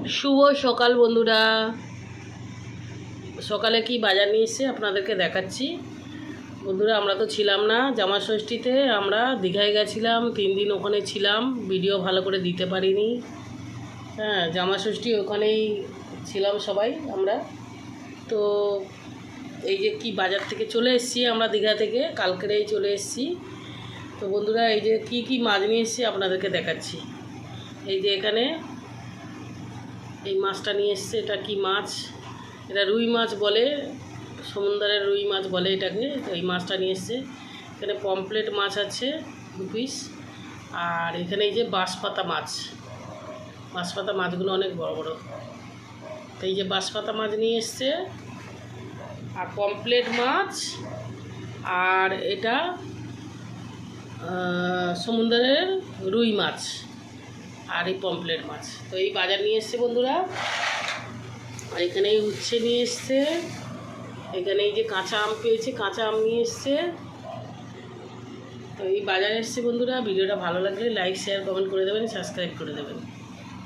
শুভ সকাল বন্ধুরা। সকালে কি বাজার নিয়ে এসে আপনাদেরকে দেখাচ্ছি। বন্ধুরা, আমরা তো ছিলাম না জামা ষষ্ঠীতে, আমরা দীঘায় গেছিলাম, 3 দিন ওখানে ছিলাম, ভিডিও ভালো করে দিতে পারিনি। হ্যাঁ, জামা ষষ্ঠী ওখানেই ছিলাম সবাই আমরা। তো এই যে কি বাজার থেকে চলে এসেছি আমরা দীঘা থেকে, কালকেরেই চলে এসেছি। তো বন্ধুরা, এই যে কি মাছ নিয়ে এসেছি আপনাদেরকে দেখাচ্ছি। এই যে এখানে এই মাছটা নিয়ে এসছে, এটা কি মাছ, এটা রুই মাছ বলে, সমুদ্রের রুই মাছ বলে এটাকে। এই মাছটা নিয়ে এসছে। এখানে পমফ্লেট মাছ আছে 2 পিস, আর এখানে এই যে বাঁশপাতা মাছ, বাঁশপাতা মাছগুলো অনেক বড় বড়। তো এই যে বাঁশপাতা মাছ নিয়ে এসছে, আর পমফ্লেট মাছ, আর এটা সমুদ্রের রুই মাছ, আর এই পমফ্লেট মাছ। তো এই বাজার নিয়ে এসছে বন্ধুরা। আর এখানে উচ্ছে নিয়ে এসছে, এখানে এই যে কাঁচা আম পেয়েছে, কাঁচা আম নিয়ে এসছে। তো এই বাজারে এসছে বন্ধুরা। ভিডিওটা ভালো লাগলে লাইক, শেয়ার, কমেন্ট করে দেবেন, সাবস্ক্রাইব করে দেবেন।